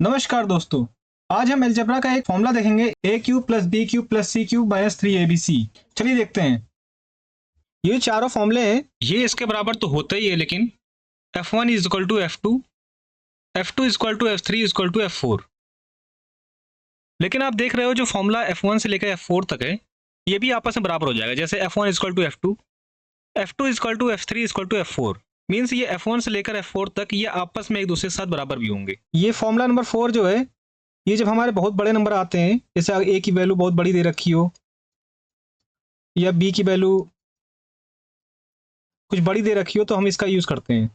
नमस्कार दोस्तों। आज हम अलजेब्रा का एक फॉर्मूला देखेंगे A cube plus B cube plus C cube minus 3 abc। चलिए देखते हैं। ये चारों फॉर्मूले हैं, ये इसके बराबर तो होता ही है, लेकिन f1 is equal to f2, f2 is equal to f3 is equal to f4। लेकिन आप देख रहे हो जो फॉर्मूला f1 से लेकर f4 तक है, ये भी आपस में बराबर हो जाएगा। जैसे f1 is equal to f2, f2 is equal to f3 is equal to f4। Means ये f1 से लेकर f4 तक ये आपस में एक दूसरे के साथ बराबर भी होंगे। ये फॉर्मूला नंबर 4 जो है, ये जब हमारे बहुत बड़े नंबर आते हैं, जैसे ए की वैल्यू बहुत बड़ी दे रखी हो या बी की वैल्यू कुछ बड़ी दे रखी हो, तो हम इसका यूज़ करते हैं।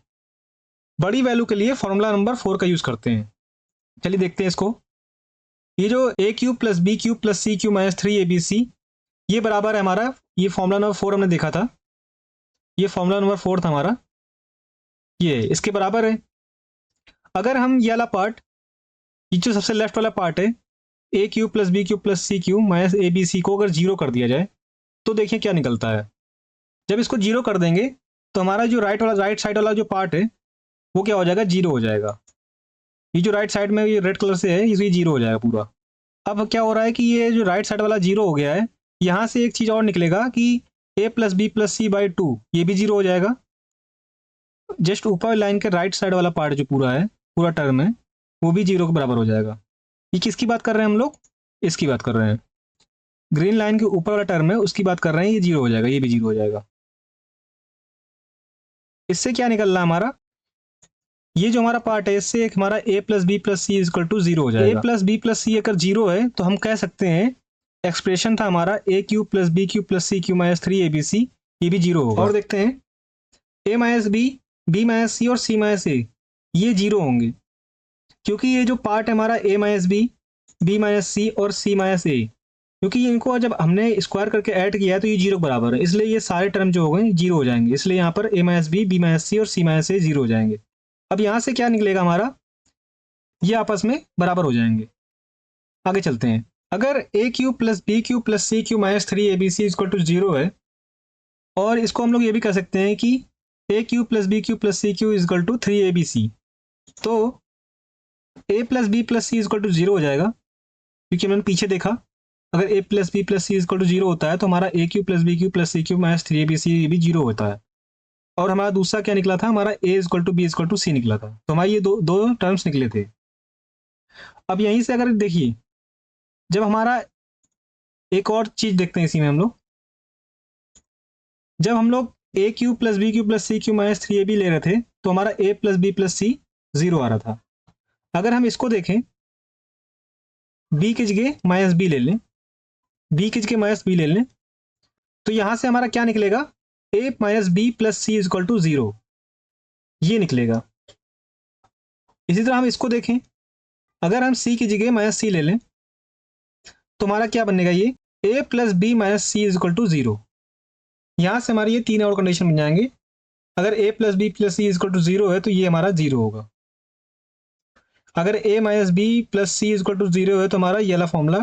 बड़ी वैल्यू के लिए फॉर्मूला नंबर 4 का यूज़ करते हैं। चलिए देखते हैं इसको। ये जो A cube plus B cube plus C cube minus 3 abc, ये बराबर है हमारा, ये फॉर्मूला नंबर 4 हमने देखा था, ये फॉर्मूला नंबर 4 था हमारा, ये इसके बराबर है। अगर हम ये वाला पार्ट, ये जो सबसे लेफ्ट वाला पार्ट है, A cube plus B cube plus C cube minus abc को अगर जीरो कर दिया जाए, तो देखिए क्या निकलता है। जब इसको जीरो कर देंगे तो हमारा जो राइट साइड वाला जो पार्ट है, वो क्या हो जाएगा, जीरो हो जाएगा। ये जो राइट साइड में ये रेड कलर से है, ये जीरो हो जाएगा पूरा। अब क्या हो रहा है कि ये जो राइट साइड वाला जीरो हो गया है, यहाँ से एक चीज़ और निकलेगा कि a plus B plus c by 2, ये भी जीरो हो जाएगा। जस्ट ऊपर लाइन के राइट साइड वाला पार्ट जो पूरा है, पूरा टर्म है, वो भी जीरो के बराबर हो जाएगा। ये किसकी बात कर रहे हैं हम लोग, इसकी बात कर रहे हैं। ग्रीन लाइन के ऊपर वाला टर्म है, उसकी बात कर रहे हैं, ये जीरो हो जाएगा, ये भी जीरो हो जाएगा। इससे क्या निकल रहा है हमारा, ये जो हमारा पार्ट है, इससे एक हमारा a plus B plus C is equal to zero हो जाएगा। a plus B plus c अगर जीरो है, तो हम कह सकते हैं एक्सप्रेशन था हमारा a cube plus B cube plus C cube minus 3 abc, ये भी जीरो होगा। और देखते हैं a माइनस बी माइनस सी और c माइनस a, ये जीरो होंगे, क्योंकि ये जो पार्ट है हमारा a माइनस बी माइनस सी और c माइनस a, क्योंकि इनको जब हमने स्क्वायर करके ऐड किया है तो ये जीरो के बराबर है, इसलिए ये सारे टर्म जो हो गए जीरो हो जाएंगे। इसलिए यहाँ पर a माइनस बी माइनस सी और c माइनस a जीरो हो जाएंगे। अब यहाँ से क्या निकलेगा हमारा, ये आपस में बराबर हो जाएंगे। आगे चलते हैं। अगर A cube plus B cube plus C cube minus 3 abc equal to zero है, और इसको हम लोग ये भी कह सकते हैं कि A cube plus B cube plus C cube equal to 3 abc, तो A plus B plus C equal to zero हो जाएगा, क्योंकि हमने पीछे देखा अगर A plus B plus C equal to zero होता है तो हमारा A cube plus B cube plus C cube minus 3 abc भी जीरो होता है। और हमारा दूसरा क्या निकला था, हमारा A equal to B equal to सी निकला था। तो हमारे ये दो टर्म्स निकले थे। अब यहीं से अगर देखिए, जब हमारा एक और चीज देखते हैं इसी में हम लोग, जब हम लोग A cube plus B cube plus C cube minus 3 ab ले रहे थे, तो हमारा A plus B plus C zero आ रहा था। अगर हम इसको देखें, बी की जगह माइनस बी ले लें, बी की जगह माइनस बी ले लें, तो यहां से हमारा क्या निकलेगा, A minus B plus C equal to zero, ये निकलेगा। इसी तरह हम इसको देखें, अगर हम सी की जगह माइनस सी ले लें, तो हमारा क्या बनेगा, ये A plus B minus C equal to zero. यहां से हमारी ये तीन और कंडीशन बन जाएंगे। अगर A plus B plus C equal to zero है, तो ये हमारा जीरो होगा। अगर A minus B plus C equal to zero है, तो हमारा ये वाला फॉर्मूला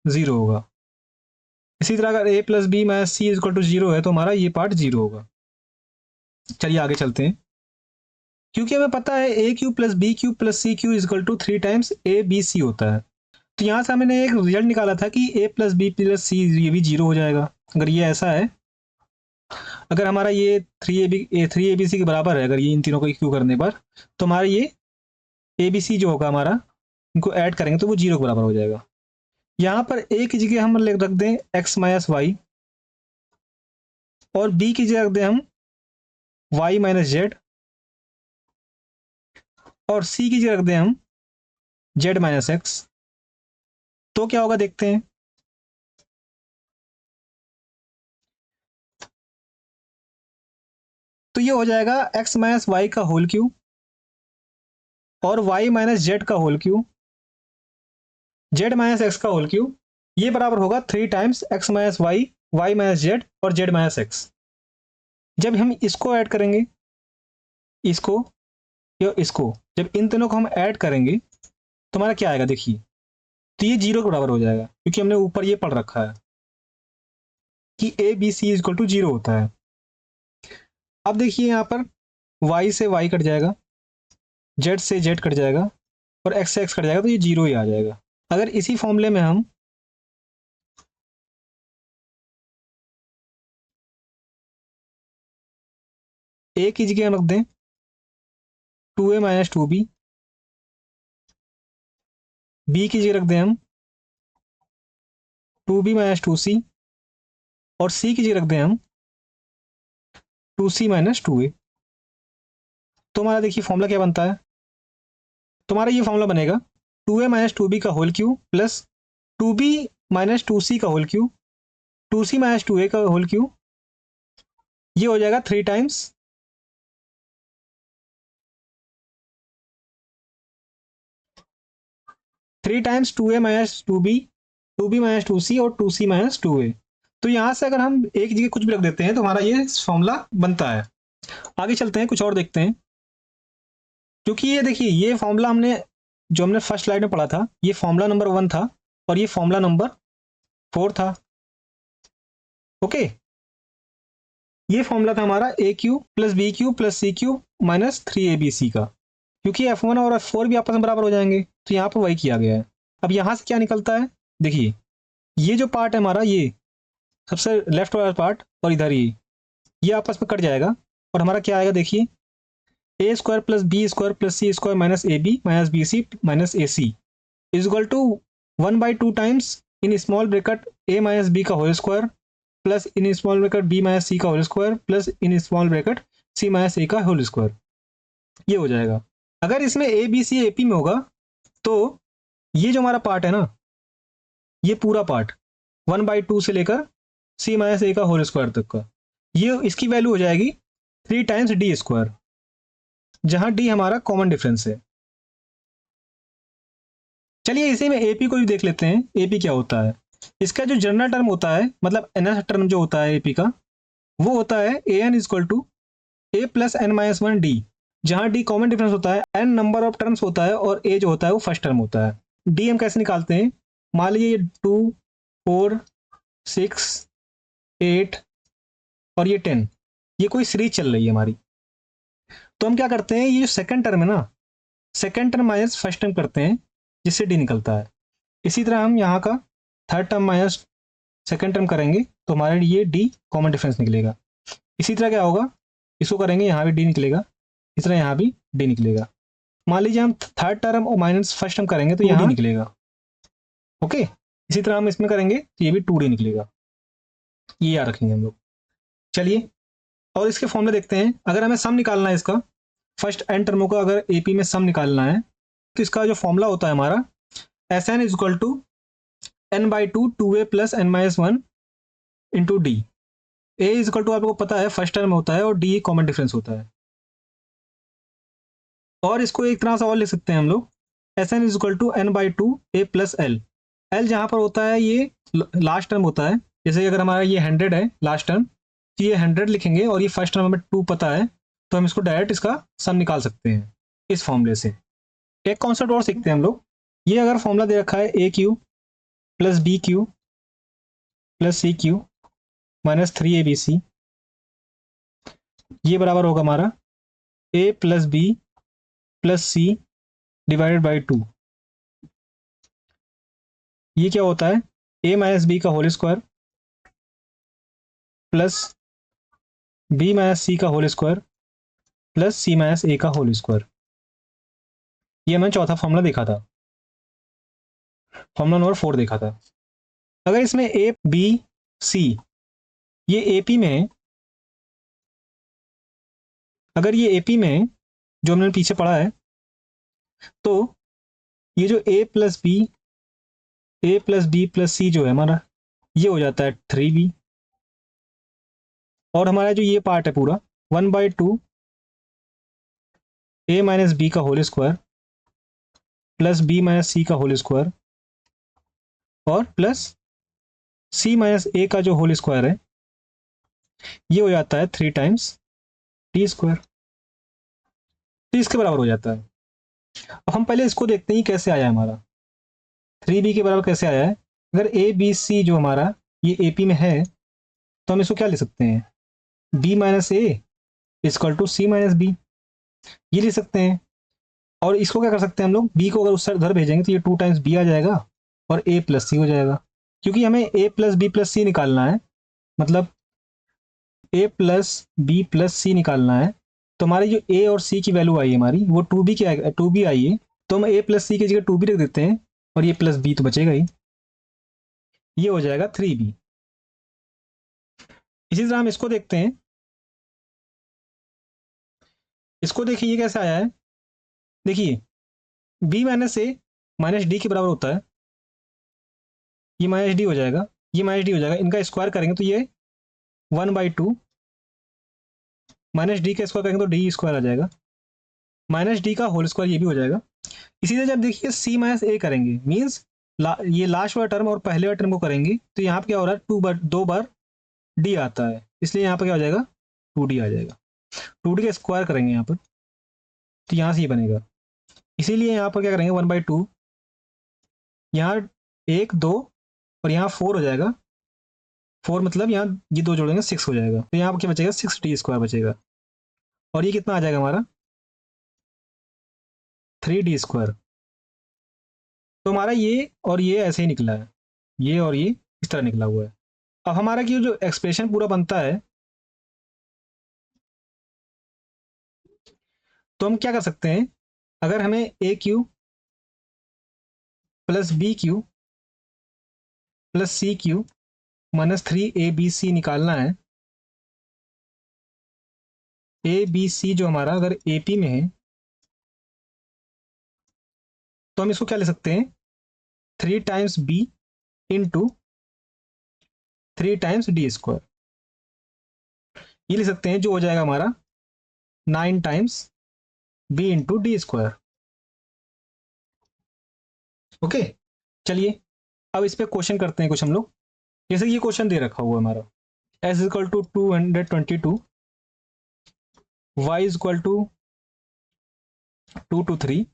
जीरो होगा। इसी तरह अगर A plus B minus C equal to zero है, तो हमारा ये पार्ट जीरो होगा। चलिए आगे चलते हैं। क्योंकि हमें पता है A cube plus B cube plus C cube equal to 3 times A B C होता है, तो यहाँ से हमने एक रिजल्ट निकाला था कि ए प्लस बी प्लस सी ये भी जीरो हो जाएगा। अगर ये ऐसा है, अगर हमारा ये 3 abc के बराबर है, अगर ये इन तीनों को क्यू करने पर, तो हमारा ये ए बी सी जो होगा हमारा, इनको ऐड करेंगे तो वो जीरो के बराबर हो जाएगा। यहाँ पर ए की जगह हम रख दें एक्स माइनस वाई, और बी की जगह रख दें हम वाई माइनस जेड, और सी की जगह रख दें हम जेड माइनस एक्स। तो क्या होगा देखते हैं। तो ये हो जाएगा एक्स माइनस वाई का होल क्यू और वाई माइनस जेड का whole cube, z minus x का होल क्यू, ये बराबर होगा 3 times x minus y minus z और जेड माइनस एक्स। जब हम इसको ऐड करेंगे, इसको या इसको, जब इन तीनों को हम ऐड करेंगे, तो हमारा क्या आएगा देखिए, तो ये जीरो के बराबर हो जाएगा, क्योंकि हमने ऊपर ये पढ़ रखा है कि a B c equal to zero होता है। अब देखिए यहाँ पर y से y कट जाएगा, z से z कट जाएगा, और x से x कट जाएगा तो ये 0 ही आ जाएगा। अगर इसी फॉर्मूले में हम a की जगह रख दें 2a माइनस 2b, b की जगह रख दें हम 2b माइनस 2c, और c की जगह रख दें हम 2c माइनस 2a। तो हमारा देखिए फॉर्मूला क्या बनता है, तुम्हारा ये फॉर्मूला बनेगा 2a माइनस 2b का whole cube plus 2b minus 2c का whole cube, 2c minus 2a का होल क्यूब, ये हो जाएगा 3 times 2a minus 2b, 2b minus 2c और 2c माइनस 2a। तो यहाँ से अगर हम एक जगह कुछ भी रख देते हैं तो हमारा ये फॉर्मूला बनता है। आगे चलते हैं, कुछ और देखते हैं। क्योंकि ये देखिए ये फॉर्मूला हमने फर्स्ट स्लाइड में पढ़ा था, ये फॉर्मूला नंबर 1 था और ये फॉर्मूला नंबर 4 था। ओके, ये फॉर्मूला था हमारा A cube plus B cube plus C cube minus 3abc का। क्योंकि F1 और F4 भी आपस में बराबर हो जाएंगे तो यहाँ पर वही किया गया है। अब यहाँ से क्या निकलता है, देखिए ये जो पार्ट है हमारा, ये सबसे लेफ्ट वाला पार्ट और इधर ये आपस में कट जाएगा और हमारा क्या आएगा, देखिए A square plus B square plus C square minus A B minus B C minus A C is equal to 1/2 times in small bracket A minus B का whole square plus in small bracket B minus C का whole square plus in small bracket C minus A का whole square. ये हो जाएगा। अगर इसमें A B C A P में होगा तो ये जो हमारा पार्ट है ना, ये पूरा पार्ट 1/2 से लेकर सी माइनस ए का होल स्क्वायर तक का, ये इसकी वैल्यू हो जाएगी 3 टाइम्स डी स्क्वायर, जहां डी हमारा कॉमन डिफरेंस है। चलिए इसी में एपी को भी देख लेते हैं, एपी क्या होता है। इसका जो जनरल टर्म होता है, मतलब एन टर्म जो होता है एपी का, वो होता है A N equal to A plus N minus 1 D, जहां डी कॉमन डिफरेंस होता है, एन नंबर ऑफ टर्म्स होता है और ए जो होता है वो फर्स्ट टर्म होता है। डी हम कैसे निकालते हैं, मान लीजिए ये 2 4 6 8 और ये 10, ये कोई सीरीज चल रही है हमारी। तो हम क्या करते हैं, ये जो सेकंड टर्म है ना, second term minus first term करते हैं, जिससे डी निकलता है। इसी तरह हम यहाँ का third term minus second term करेंगे तो हमारे लिए डी कॉमन डिफरेंस निकलेगा। इसी तरह क्या होगा, इसको करेंगे यहाँ भी डी निकलेगा, इस तरह यहाँ भी डी निकलेगा। मान लीजिए हम थर्ड टर्म और माइनस फर्स्ट टर्म करेंगे तो यहाँ डी निकलेगा। ओके, इसी तरह हम इसमें करेंगे तो ये भी 2d निकलेगा। ये याद रखेंगे हम लोग। चलिए और इसके फॉर्मूले देखते हैं। अगर हमें सम निकालना है इसका, फर्स्ट एन टर्मों का अगर एपी में सम निकालना है तो इसका जो फॉर्मूला होता है हमारा, s n is equal to n/2 2a plus n minus 1 into d. A is equal to आपको पता है फर्स्ट टर्म होता है और डी कॉमन डिफरेंस होता है। और इसको एक तरह से और लिख सकते हैं हम लोग, s n is equal to n/2 a plus l. L जहाँ पर होता है ये लास्ट टर्म होता है, जैसे अगर हमारा ये 100 है लास्ट टर्म, तो ये 100 लिखेंगे और ये फर्स्ट टर्म हमें 2 पता है, तो हम इसको डायरेक्ट इसका सम निकाल सकते हैं इस फॉर्मूले से। एक कॉन्सेप्ट और सीखते हैं हम लोग। ये अगर फॉर्मूला दे रखा है A cube plus B cube plus C cube minus 3abc, ये बराबर होगा हमारा A plus B plus C divided by 2। ये क्या होता है, ए माइनस बी का whole square plus B minus C का whole square plus C minus A का होल स्क्वायर। ये मैंने चौथा फॉर्मूला देखा था, फॉर्मूला नंबर 4 देखा था। अगर इसमें ए बी सी ये एपी में है, अगर ये एपी में है जो हमने पीछे पढ़ा है, तो ये जो ए प्लस बी प्लस सी जो है हमारा, ये हो जाता है 3b। और हमारा जो ये पार्ट है पूरा 1/2 ए माइनस बी का whole square plus B minus C का होल स्क्वायर और प्लस सी माइनस ए का जो होल स्क्वायर है, ये हो जाता है 3 टाइम्स टी स्क्वायर। तो इसके बराबर हो जाता है। अब हम पहले इसको देखते हैं कैसे आया हमारा 3b के बराबर कैसे आया है। अगर ए बी सी जो हमारा ये एपी में है तो हम इसको क्या लिख सकते हैं, b minus a is equal to c minus b, ये लिख सकते हैं। और इसको क्या कर सकते हैं हम लोग, बी को अगर उस उधर भेजेंगे तो ये 2 टाइम्स बी आ जाएगा और ए प्लस सी हो जाएगा, क्योंकि हमें ए प्लस बी प्लस सी निकालना है, मतलब ए प्लस बी प्लस सी निकालना है। तो हमारी जो ए और सी की वैल्यू आई है हमारी, वो 2b की 2b आई है, तो हम ए प्लस सी की जगह 2b रख देते हैं और ये प्लस बी तो बचेगा ही, ये हो जाएगा 3b। इसी तरह हम इसको देखते हैं, इसको देखिए ये कैसे आया है। देखिए b माइनस ए माइनस डी के बराबर होता है, ये माइनस डी हो जाएगा, ये माइनस डी हो जाएगा, इनका स्क्वायर करेंगे तो ये 1/2 माइनस डी का स्क्वायर करेंगे तो डी स्क्वायर आ जाएगा, माइनस डी का होल स्क्वायर ये भी हो जाएगा। इसी तरह जब देखिए सी माइनस ए करेंगे, मीन्स ये लास्ट वाला टर्म और पहले वाले टर्म को करेंगे तो यहाँ पे क्या हो रहा है, 2 बार डी आता है, इसलिए यहाँ पर क्या हो जाएगा, 2d आ जाएगा। 2d का स्क्वायर करेंगे यहाँ पर तो यहाँ से ये बनेगा, इसीलिए यहाँ पर क्या करेंगे 1/2, यहाँ 1 2 और यहाँ 4 हो जाएगा, 4 मतलब यहाँ ये दो जोड़ेंगे 6 हो जाएगा, तो यहाँ पर क्या बचेगा, 6d स्क्वायर बचेगा। और ये कितना आ जाएगा हमारा, 3d स्क्वायर। तो हमारा ये और ये ऐसे ही निकला है, ये और ये इस तरह निकला हुआ है। अब हमारा की जो एक्सप्रेशन पूरा बनता है, तो हम क्या कर सकते हैं, अगर हमें A cube plus B cube plus C cube minus 3abc निकालना है, ए बी सी जो हमारा अगर AP में है तो हम इसको क्या ले सकते हैं, 3 times b into 3 times D square, ये ले सकते हैं, जो हो जाएगा हमारा 9 times b into D square. Okay, चलिए अब इस पे क्वेश्चन करते हैं कुछ हम लोग। जैसे ये क्वेश्चन दे रखा हुआ है हमारा, s equal to 222, y is equal to 2 to 3,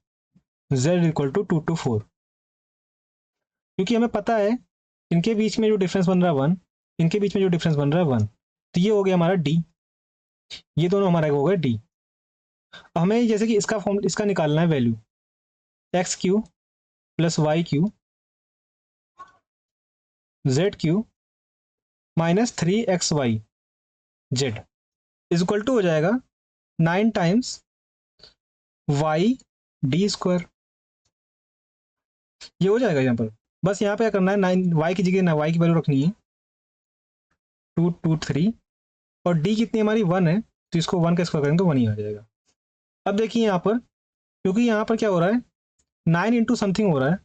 z equal to 2 to 4। क्योंकि हमें पता है इनके बीच में जो डिफरेंस बन रहा है 1, इनके बीच में जो डिफरेंस बन रहा है 1, तो ये हो गया हमारा d, ये दोनों हमारा हो गया d। अब हमें जैसे कि इसका फॉर्म, इसका निकालना है value, x cube plus y cube z cube minus 3xy z is equal to हो जाएगा 9 टाइम्स वाई डी स्क्वायर, ये हो जाएगा। यहाँ पर बस यहाँ पे क्या करना है, 9 वाई की जगह ना वाई की वैल्यू रखनी है 223, और डी कितनी हमारी 1 है, तो इसको 1 का स्क्वायर करेंगे तो 1 ही आ जाएगा। अब देखिए यहाँ पर, क्योंकि यहाँ पर क्या हो रहा है, 9 इंटू समथिंग हो रहा है,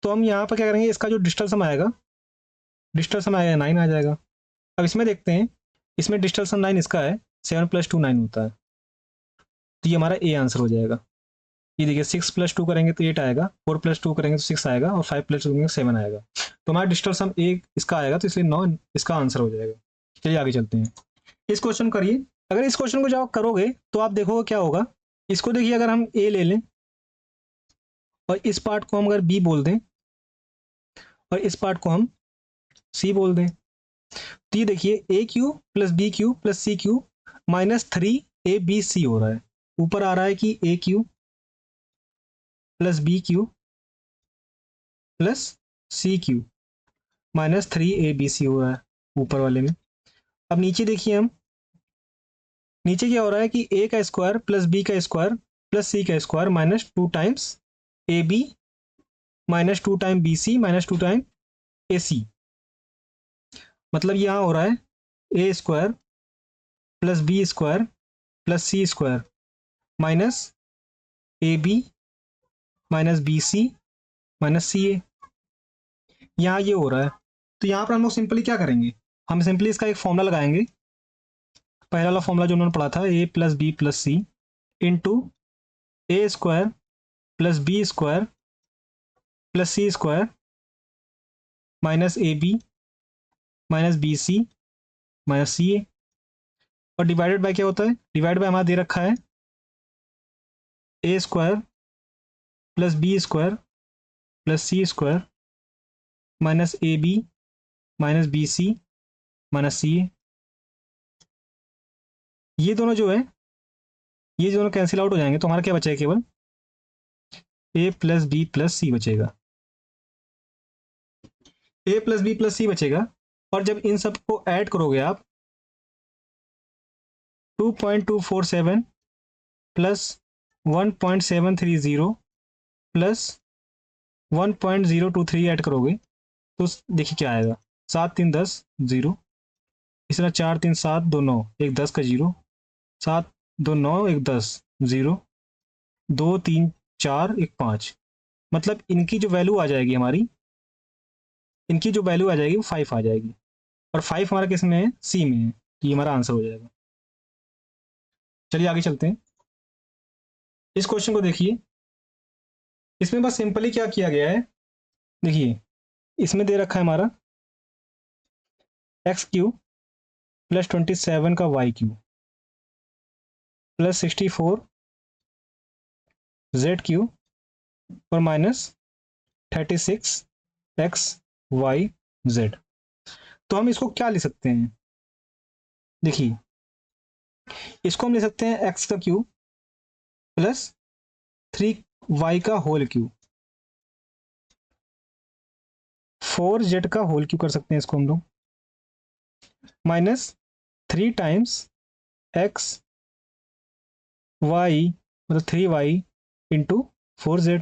तो हम यहाँ पर क्या करेंगे, इसका जो डिजिटल सम आएगा, डिजिटल सम आएगा 9 आ जाएगा। अब इसमें देखते हैं, इसमें डिजिटल सम 9 इसका है, 7 + 2 9 होता है, तो ये हमारा ए आंसर हो जाएगा। ये देखिए 6 + 2 करेंगे तो 8 आएगा, 4 + 2 करेंगे तो 6 आएगा, और 5 + 2 करेंगे 7 आएगा, तो हमारा डिजिटल सम एक इसका आएगा, तो इसलिए 9 इसका आंसर हो जाएगा। चलिए आगे चलते हैं, इस क्वेश्चन करिए। अगर इस क्वेश्चन को जब आप करोगे तो आप देखोगे क्या होगा। इसको देखिए, अगर हम ए ले लें और इस पार्ट को हम अगर बी बोल दें और इस पार्ट को हम सी बोल दें, तो ये देखिए A cube plus B cube plus C cube minus 3abc हो रहा है। ऊपर आ रहा है कि A cube plus B cube plus C cube minus 3abc हो रहा है ऊपर वाले में। अब नीचे देखिए, हम नीचे क्या हो रहा है कि ए का स्क्वायर प्लस बी का स्क्वायर प्लस सी का square minus 2 times A B minus 2 time B C minus 2 time A C. मतलब यहाँ हो रहा है A square plus B square plus C square minus A B minus B C minus C A, यहाँ ये हो रहा है। तो यहाँ पर हम लोग सिंपली क्या करेंगे, हम सिंपली इसका एक फॉर्मूला लगाएंगे, पहला वाला फॉर्मूला जो उन्होंने पढ़ा था, A plus B plus C into A square plus B square plus C square minus A B minus B C minus C A, और डिवाइडेड बाय क्या होता है, डिवाइड बाय हमारा दे रखा है A square plus B square plus C square minus A B minus B C minus C A. ये दोनों जो है, ये दोनों कैंसिल आउट हो जाएंगे, तो हमारा क्या बचेगा, केवल ए प्लस बी प्लस सी बचेगा, ए प्लस बी प्लस सी बचेगा। और जब इन सबको ऐड करोगे आप 2.247 प्लस 1.730 प्लस 1.023 ऐड करोगे तो देखिए क्या आएगा। 7 3 10 0, इस तरह 4 3 7 2 9 एक 10 का 0, 7 2 9 एक 10 0, 2 3 4 एक 5। मतलब इनकी जो वैल्यू आ जाएगी हमारी, इनकी जो वैल्यू आ जाएगी वो 5 आ जाएगी। और 5 हमारा किस में है, सी में है, तो ये हमारा आंसर हो जाएगा। चलिए आगे चलते हैं। इस क्वेश्चन को देखिए, इसमें बस सिंपली क्या किया गया है, देखिए इसमें दे रखा है हमारा एक्स क्यू प्लस 27 का y cube plus 64 z cube और माइनस 36 एक्स वाई जेड। तो हम इसको क्या लिख सकते हैं, देखिए इसको हम लिख सकते हैं एक्स का क्यू प्लस 3y का होल क्यू, 4z का होल क्यू कर सकते हैं इसको हम लोग, माइनस 3 टाइम्स एक्स वाई मतलब 3y इंटू 4z।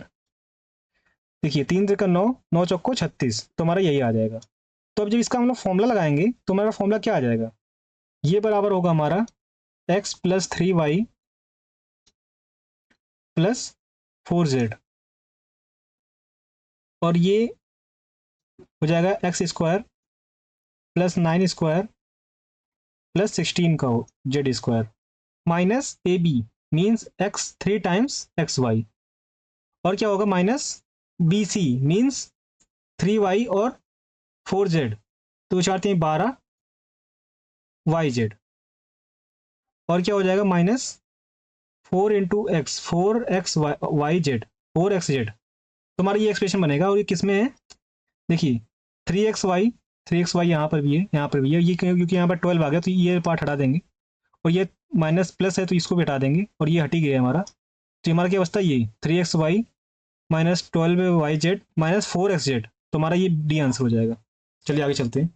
देखिए 3 3 9, 9 चौको 36, तो हमारा यही आ जाएगा। तो अब जब इसका हम लोग फॉर्मूला लगाएंगे तो हमारा फॉर्मूला क्या आ जाएगा, ये बराबर होगा हमारा x plus 3y plus 4z, और ये हो जाएगा x square plus 9 square plus 16 का जेड स्क्वायर माइनस ए b means x 3 times x y, और क्या होगा minus B C means 3y और 4z, तो 4 3 12 वाई जेड, और क्या हो जाएगा minus 4 into x 4x y z 4x z. तो हमारा ये एक्सप्रेशन बनेगा, और ये किस में है, देखिए 3xy यहाँ पर भी है, यहाँ पर भी है, ये क्योंकि यहाँ पर 12 आ गया तो ये पार्ट हटा देंगे, और ये माइनस प्लस है तो इसको भी हटा देंगे, और ये हट ही गया हमारा। तो हमारा क्या बचता है, ये 3xy minus 12y z minus 4x z, तो हमारा ये डी आंसर हो जाएगा। चलिए आगे चलते हैं।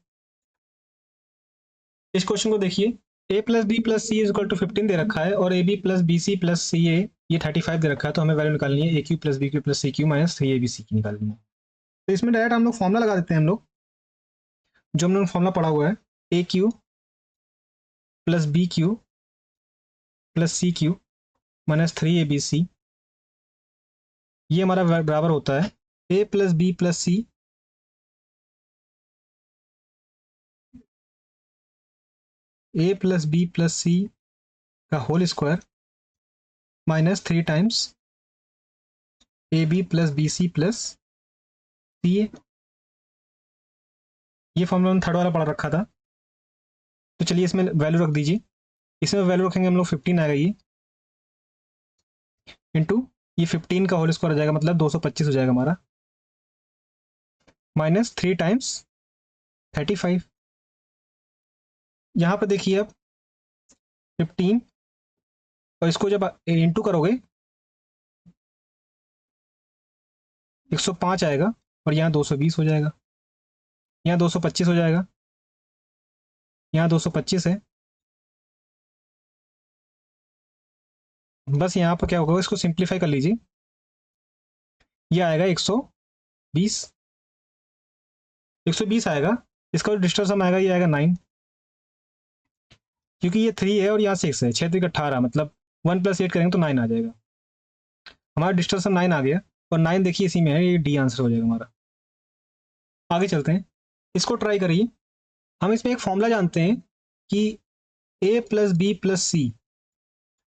इस क्वेश्चन को देखिए, a plus B plus C is equal to 15 दे रखा है, और A B plus B C plus C A ये 35 दे रखा है। तो हमें वैल्यू निकालनी है A cube plus B cube plus C cube minus 3ab की निकालनी है। तो इसमें डायरेक्ट हम लोग फॉर्मूला लगा देते हैं, हम लोग जो हम लोग फॉर्मूला पढ़ा हुआ है, A cube plus B cube plus C cube minus 3abc, ये हमारा बराबर होता है A plus B plus C A plus B plus C का whole square minus 3 times A B plus B C plus C A. ये formula हम third वाला पढ़ा रखा था, तो चलिए इसमें वैल्यू रख दीजिए। इसमें वैल्यू रखेंगे हम लोग 15 आएगा ये, इंटू ये 15 का होल स्क्वायर हो जाएगा, मतलब 225 हो जाएगा हमारा, माइनस 3 टाइम्स 35। यहाँ पर देखिए अब 15, और इसको जब इंटू करोगे 105 आएगा, और यहाँ 220 हो जाएगा, यहाँ 225 हो जाएगा, यहाँ 225 है। बस यहाँ पर क्या होगा, इसको सिंप्लीफाई कर लीजिए, ये आएगा 120, 120 आएगा। इसका जो डिस्टेंस हम आएगा, ये आएगा 9, क्योंकि ये 3 है और यहाँ 6 है, 6 3 18, मतलब 1 + 8 करेंगे तो 9 आ जाएगा। हमारा डिस्टेंस 9 आ गया, और 9 देखिए इसी में है, ये डी आंसर हो जाएगा हमारा। आगे चलते हैं, इसको ट्राई करिए। हम इसमें एक फॉर्मूला जानते हैं कि a plus B plus C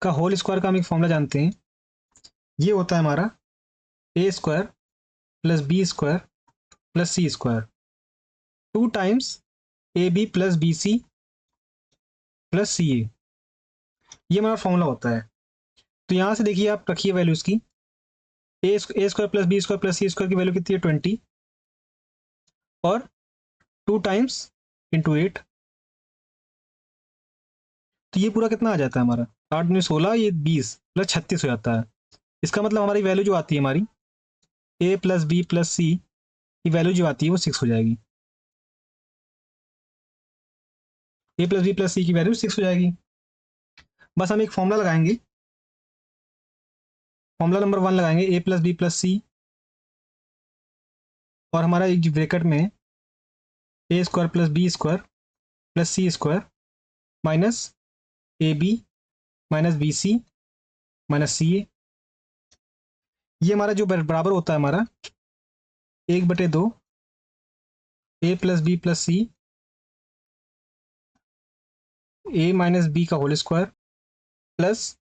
का होल स्क्वायर का हम एक फॉर्मूला जानते हैं, ये होता है हमारा A square plus B square plus C square 2 times A B plus B C plus C A, ये हमारा फॉर्मूला होता है। तो यहाँ से देखिए आप रखिए वैल्यूज की, A square plus B square plus C square की वैल्यू कितनी है 20, और 2 टाइम्स इंटू 8, तो ये पूरा कितना आ जाता है हमारा 8 9 16, ये 20 प्लस 36 हो जाता है। इसका मतलब हमारी वैल्यू जो आती है हमारी ए प्लस बी प्लस सी की वैल्यू जो आती है वो 6 हो जाएगी। ए प्लस बी प्लस सी की वैल्यू 6 हो जाएगी। बस हम एक फॉर्मूला लगाएंगे, फॉर्मूला नंबर 1 लगाएंगे, A plus B plus C, और हमारा एक ब्रैकेट में A square plus B square plus C square minus A B minus B C minus C A. ये हमारा जो बराबर होता है हमारा 1/2 A plus B plus C A minus B का whole square plus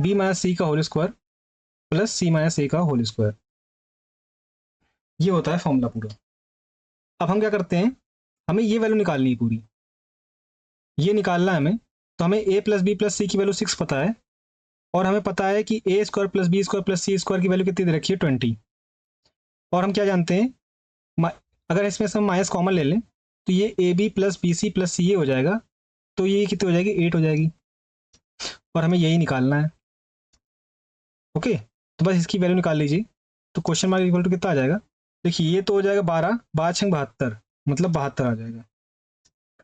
B minus C का whole square plus C minus A का होल स्क्वायर। ये होता है फॉर्मूला पूरा। अब हम क्या करते हैं, हमें ये वैल्यू निकालनी है पूरी, ये निकालना है हमें। तो हमें ए प्लस बी प्लस सी की वैल्यू 6 पता है, और हमें पता है कि A square plus B square plus C square की वैल्यू कितनी दे रखी है 20। और हम क्या जानते हैं, अगर इसमें से हम माइनस कॉमन ले लें तो ये A B plus B C plus C A हो जाएगा, तो ये कितनी हो जाएगी 8 हो जाएगी, और हमें यही निकालना है। ओके, तो बस इसकी वैल्यू निकाल लीजिए। तो क्वेश्चन मार्क इक्वल टू कितना आ जाएगा, देखिए ये तो हो जाएगा 12, 12×6 = 72, मतलब 72 आ जाएगा।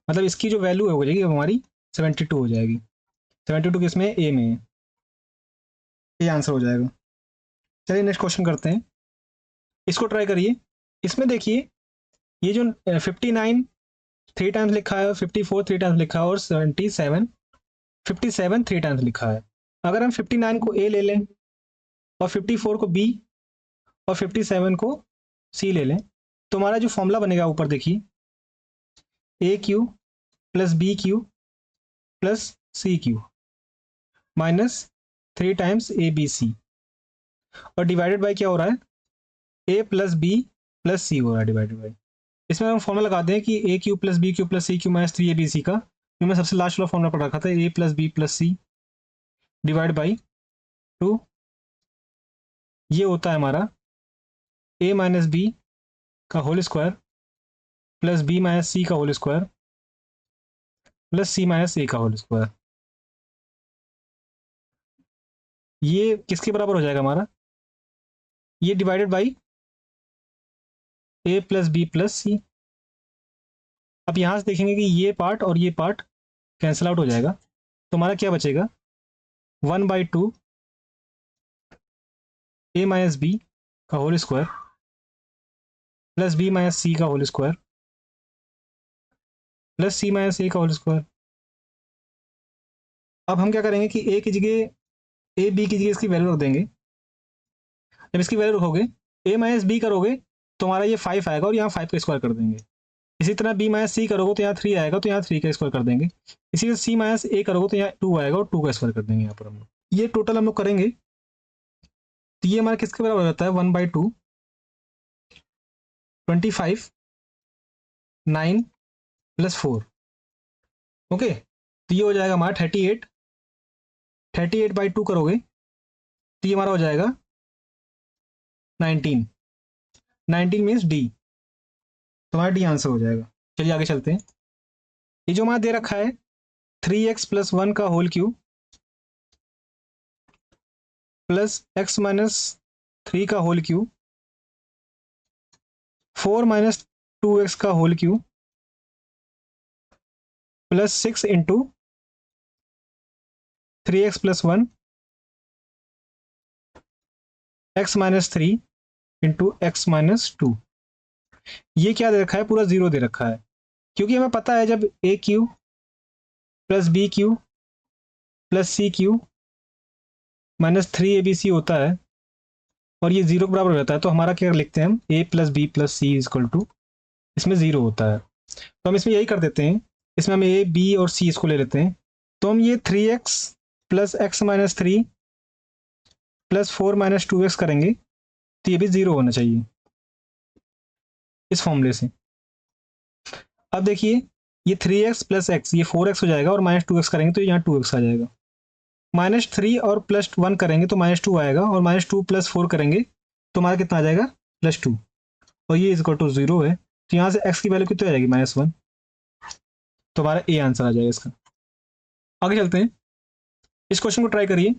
मतलब इसकी जो वैल्यू हो जाएगी हमारी 72 हो जाएगी। 72 किसमें, ए में है। ये आंसर हो जाएगा। चलिए नेक्स्ट क्वेश्चन करते हैं, इसको ट्राई करिए। इसमें देखिए ये जो 59 3 टाइम्स लिखा है, 54 3 टाइम्स लिखा है, और 57 3 टाइम्स लिखा है। अगर हम 59 को ए ले लें और 54 को बी और 57 को सी ले लें, तो हमारा जो फॉर्मूला बनेगा ऊपर देखिए, A cube plus B cube plus C cube minus 3 times A B C, और डिवाइडेड बाई क्या हो रहा है, A plus B plus C हो रहा है डिवाइडेड बाई। इसमें हम फॉर्मूला लगाते हैं कि A cube plus B cube plus C cube minus 3 A B C का, जो मैं सबसे लास्ट वाला फॉर्मूला पढ़ रखा था, A plus B plus C divide by 2। ये होता है हमारा ए माइनस बी का whole square plus B minus C का whole square plus C minus A का होल स्क्वायर। ये किसके बराबर हो जाएगा हमारा, ये divided by A plus B plus C. अब यहाँ से देखेंगे कि ये पार्ट और ये पार्ट कैंसिल आउट हो जाएगा, तो हमारा क्या बचेगा, 1/2 ए माइनस बी का whole square plus B minus C का whole square plus C minus A का होल स्क्वायर। अब हम क्या करेंगे कि ए की जगह, ए बी की जगह इसकी वैल्यू रख देंगे। जब इसकी वैल्यू रखोगे, ए माइनस बी करोगे तो हमारा ये 5 आएगा, और यहाँ 5 का स्क्वायर कर देंगे। इसी तरह बी माइनस सी करोगे तो यहाँ 3 आएगा, तो यहाँ 3 का स्क्वायर कर देंगे। इसी तरह सी माइनस ए करोगे तो यहाँ 2 आएगा, और 2 का स्क्वायर कर देंगे यहाँ पर हम लोग। ये टोटल हम लोग करेंगे, तो ये हमारा किसके बराबर हो जाता है, 1/2 25 9 प्लस 4। ओके, तो ये हो जाएगा हमारा 38। 38/2 करोगे तो ये हमारा हो जाएगा 19। 19 मीन्स डी, तुम्हारा डी आंसर हो जाएगा। चलिए आगे चलते हैं। ये जो हमारा दे रखा है 3x प्लस 1 का whole cube plus x minus 3 का होल क्यूब 4 माइनस 2x का whole cube plus 6 into 3x plus 1 x minus 3 into x minus 2। ये क्या दे रखा है, पूरा जीरो दे रखा है, क्योंकि हमें पता है जब A cube plus B cube plus C cube minus 3 ABC होता है और ये जीरो के बराबर हो जाता है, तो हमारा क्या लिखते हैं हम, A plus B plus C is equal to, इसमें जीरो होता है। तो हम इसमें यही कर देते हैं, इसमें हम ए बी और सी इसको ले लेते हैं। तो हम ये 3x plus x minus 3 plus 4 minus 2x करेंगे, तो ये भी जीरो होना चाहिए इस फॉर्मूले से। अब देखिए ये 3x प्लस एक्स, ये 4x हो जाएगा, और माइनस 2x करेंगे तो यहाँ 2x आ जाएगा। -3 और +1 करेंगे तो -2 आएगा, और -2 + 4 करेंगे तो हमारा कितना आ जाएगा, +2, और ये इक्वल टू 0 है। तो यहाँ से x की वैल्यू कितनी आ जाएगी, -1, तो हमारा ए आंसर आ जाएगा इसका। आगे चलते हैं, इस क्वेश्चन को ट्राई करिए।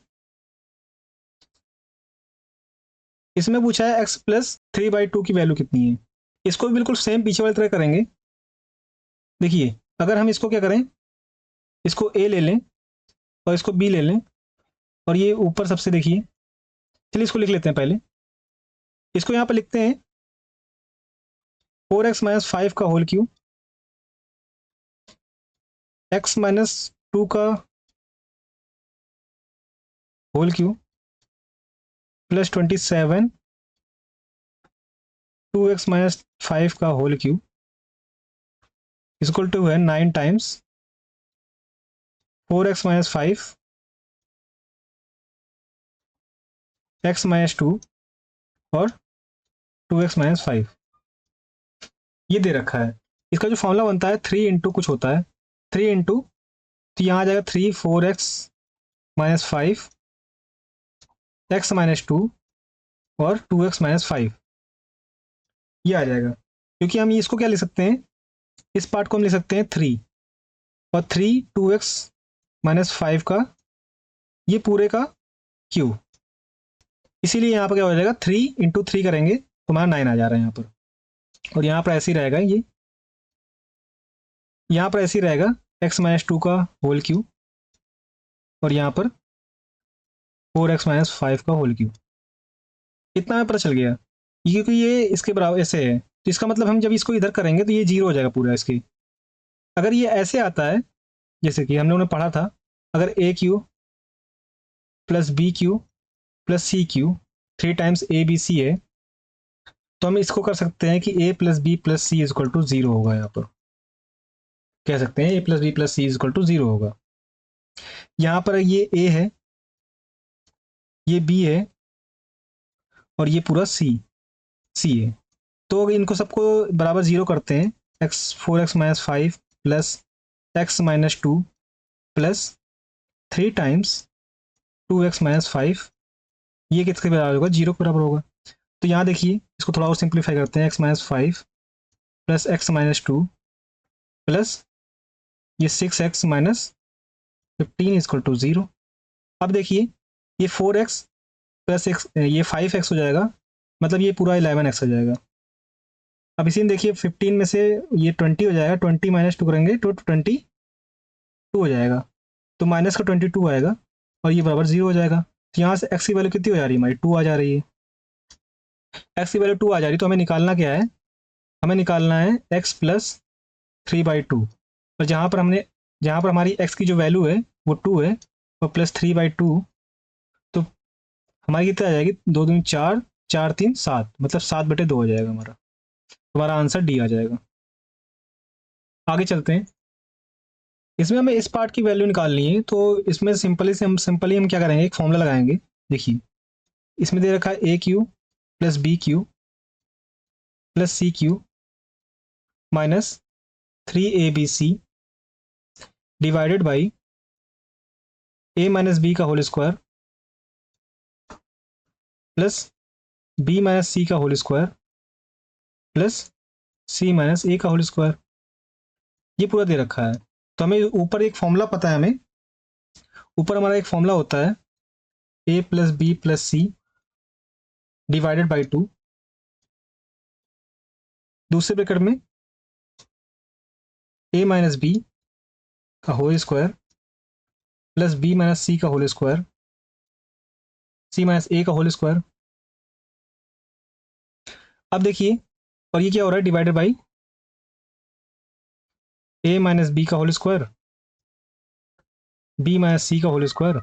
इसमें पूछा है x प्लस 3/2 की वैल्यू कितनी है। इसको भी बिल्कुल सेम पीछे वाली तरह करेंगे। देखिए अगर हम इसको क्या करें, इसको a ले लें और इसको b ले लें, और ये ऊपर सबसे देखिए, चलिए इसको लिख लेते हैं पहले। इसको यहाँ पर लिखते हैं 4x माइनस 5 का होल क्यूब, x माइनस 2 का whole cube plus 27 2x minus 5 का होल क्यूब इक्वल टू है 9 times 4x minus 5 x minus 2 और 2x माइनस 5, ये दे रखा है। इसका जो फॉर्मूला बनता है 3 इंटू कुछ होता है, 3 इंटू, तो यहाँ आ जाएगा 3 4x माइनस 5 x माइनस 2 और 2x माइनस 5, ये आ जाएगा। क्योंकि हम इसको क्या लिख सकते हैं, इस पार्ट को हम लिख सकते हैं 3 और 3 2x माइनस 5 का ये पूरे का क्यूब, इसीलिए यहाँ पर क्या हो जाएगा 3 इंटू 3 करेंगे तो हमारा 9 आ जा रहा है यहाँ पर। और यहाँ पर ऐसे ही रहेगा, ये यहाँ पर ऐसे ही रहेगा x माइनस 2 का होल क्यूब और यहाँ पर 4x माइनस 5 का होल क्यूब। इतना हमें पता चल गया, क्योंकि ये इसके बराबर ऐसे है, तो इसका मतलब हम जब इसको इधर करेंगे तो ये 0 हो जाएगा पूरा इसके। अगर ये ऐसे आता है जैसे कि हम लोगों ने पढ़ा था, अगर A cube plus B cube plus C cube 3 times A B C है, तो हम इसको कर सकते हैं कि A plus B plus C is equal to 0 होगा। यहाँ पर कह सकते हैं A plus B plus C is equal to 0 होगा। यहाँ पर ये ए है, ये बी है और ये पूरा सी है। तो अगर इनको सबको बराबर 0 करते हैं, x 4x minus 5 plus x minus 2 plus 3 times 2x minus 5, ये किसके बराबर होगा, 0 के बराबर होगा। तो यहाँ देखिए इसको थोड़ा और सिंप्लीफाई करते हैं, x minus 5 plus x minus 2 plus ये 6x माइनस 15 इक्वल टू 0। अब देखिए ये 4x प्लस x, ये 5x हो जाएगा, मतलब ये पूरा 11x हो जाएगा। अब इसी में देखिए 15 में से ये 20 हो जाएगा, 20 माइनस 2 करेंगे तो 22 हो जाएगा, तो माइनस का 22 आएगा और ये बराबर 0 हो जाएगा। तो यहाँ से x की वैल्यू कितनी हो जा रही है हमारी, 2 आ जा रही है। x की वैल्यू 2 आ जा रही है, तो हमें निकालना क्या है, हमें निकालना है x प्लस 3/2। और जहाँ पर हमारी x की जो वैल्यू है वो 2 है और प्लस 3/2, तो हमारी कितना आ जाएगी, 2 दूनी 4, 4 3 7, मतलब 7/2 हो जाएगा हमारा। हमारा आंसर डी आ जाएगा। आगे चलते हैं, इसमें हमें इस पार्ट की वैल्यू निकालनी है, तो इसमें सिंपली हम क्या करेंगे, एक फॉर्मूला लगाएंगे। देखिए इसमें दे रखा है A cube plus B cube plus C cube minus 3abc divided by a minus B का whole square plus b minus C का whole square plus c minus a का होल स्क्वायर, ये पूरा दे रखा है। तो हमें ऊपर एक फॉर्मूला पता है, हमें ऊपर हमारा एक फॉर्मूला होता है a plus B plus C divided by 2, दूसरे ब्रैकेट में a माइनस बी का whole square plus b minus C का whole square c minus a का होल स्क्वायर। अब देखिए, और ये क्या हो रहा है, divided by a minus B का whole square b minus C का whole square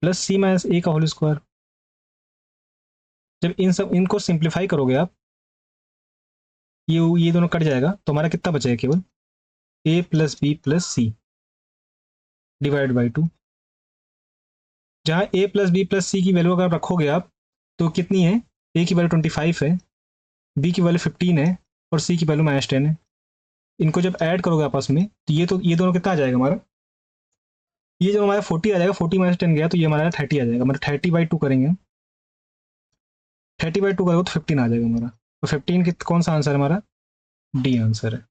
plus c minus a का होल स्क्वायर। जब इनको सिंप्लीफाई करोगे आप, ये दोनों कट जाएगा, तो हमारा कितना बचेगा, केवल a plus B plus C divide by 2। जहाँ a plus B plus c की वैल्यू अगर रखोगे आप, तो कितनी है, a की वैल्यू 25 है, b की वैल्यू 15 है और c की वैल्यू -10 है। इनको जब ऐड करोगे आपस में, तो ये दोनों कितना आ जाएगा हमारा, ये जब हमारा 40 आ जाएगा, 40 माइनस 10 गया तो ये हमारा 30 आ जाएगा, मतलब 30/2 करेंगे, 30/2 करोगे तो 15 आ जाएगा हमारा। तो 15 कौन सा आंसर है हमारा, डी आंसर है।